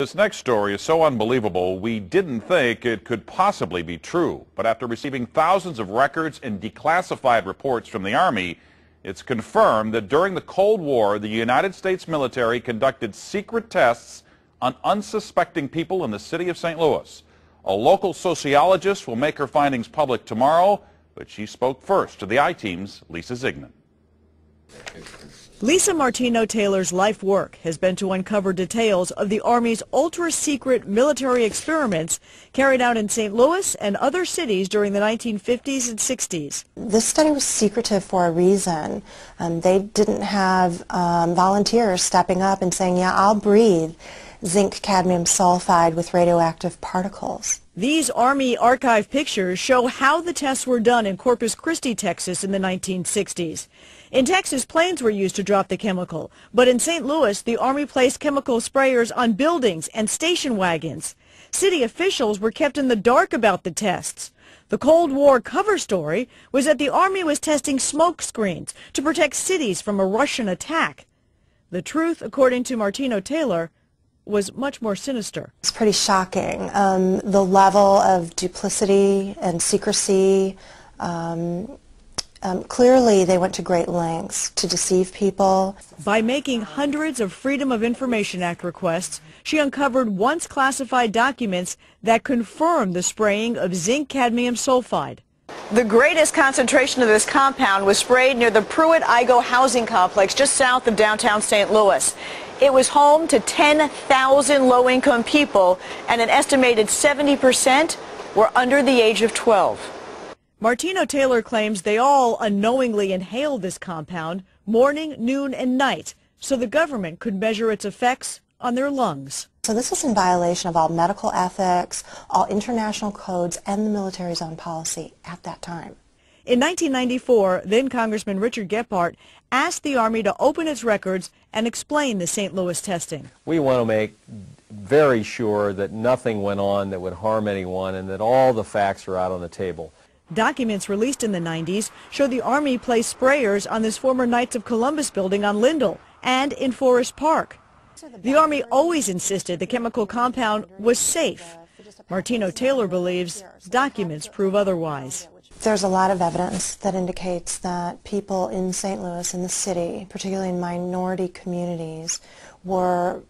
This next story is so unbelievable, we didn't think it could possibly be true. But after receiving thousands of records and declassified reports from the Army, it's confirmed that during the Cold War, the United States military conducted secret tests on unsuspecting people in the city of St. Louis. A local sociologist will make her findings public tomorrow, but she spoke first to the I-Team's Lisa Zigman. Lisa Martino Taylor's life work has been to uncover details of the Army's ultra-secret military experiments carried out in St. Louis and other cities during the 1950s and 60s. This study was secretive for a reason. They didn't have volunteers stepping up and saying, yeah, I'll breathe zinc cadmium sulfide with radioactive particles. These Army archive pictures show how the tests were done in Corpus Christi, Texas in the 1960s. In Texas, planes were used to drop the chemical, but in St. Louis, the Army placed chemical sprayers on buildings and station wagons. City officials were kept in the dark about the tests. The Cold War cover story was that the Army was testing smoke screens to protect cities from a Russian attack. The truth, according to Martino Taylor, was much more sinister. It's pretty shocking. The level of duplicity and secrecy, clearly they went to great lengths to deceive people. By making hundreds of Freedom of Information Act requests, she uncovered once classified documents that confirmed the spraying of zinc cadmium sulfide. The greatest concentration of this compound was sprayed near the Pruitt-Igoe housing complex just south of downtown St. Louis. It was home to 10,000 low-income people, and an estimated 70% were under the age of 12. Martino Taylor claims they all unknowingly inhaled this compound morning, noon, and night so the government could measure its effects on their lungs. So this was in violation of all medical ethics, all international codes, and the military's own policy at that time. In 1994, then Congressman Richard Gephardt asked the Army to open its records and explain the St. Louis testing. We want to make very sure that nothing went on that would harm anyone and that all the facts are out on the table. Documents released in the 90s show the Army placed sprayers on this former Knights of Columbus building on Lindell and in Forest Park. The Army always insisted the chemical compound was safe. Martino Taylor believes documents prove otherwise. There's a lot of evidence that indicates that people in St. Louis, in the city, particularly in minority communities, were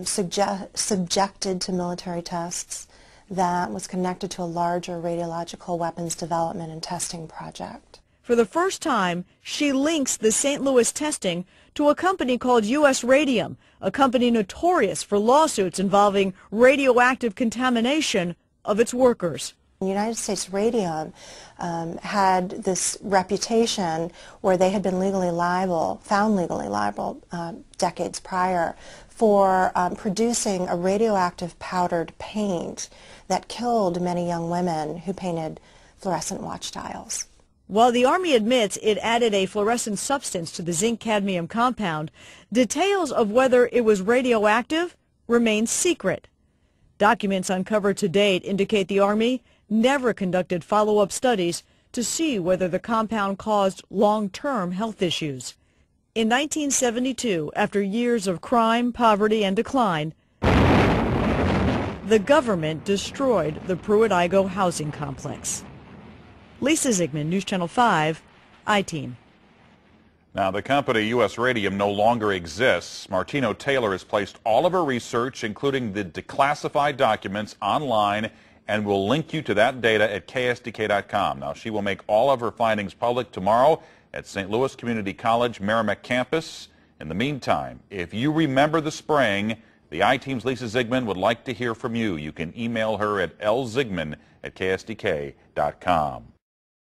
subjected to military tests that was connected to a larger radiological weapons development and testing project. For the first time, she links the St. Louis testing to a company called U.S. Radium, a company notorious for lawsuits involving radioactive contamination of its workers. United States Radium had this reputation where they had been found legally liable decades prior for producing a radioactive powdered paint that killed many young women who painted fluorescent watch dials. While the Army admits it added a fluorescent substance to the zinc cadmium compound, details of whether it was radioactive remain secret. Documents uncovered to date indicate the Army never conducted follow-up studies to see whether the compound caused long-term health issues. In 1972, after years of crime, poverty, and decline, the government destroyed the Pruitt-Igoe housing complex. Lisa Zigman, News Channel 5, I-Team. Now, the company U.S. Radium no longer exists. Martino Taylor has placed all of her research, including the declassified documents, online, and will link you to that data at ksdk.com. Now, she will make all of her findings public tomorrow at St. Louis Community College Merrimack campus. In the meantime, if you remember the spraying, the I-Team's Lisa Zigman would like to hear from you. You can email her at lzigman@ksdk.com.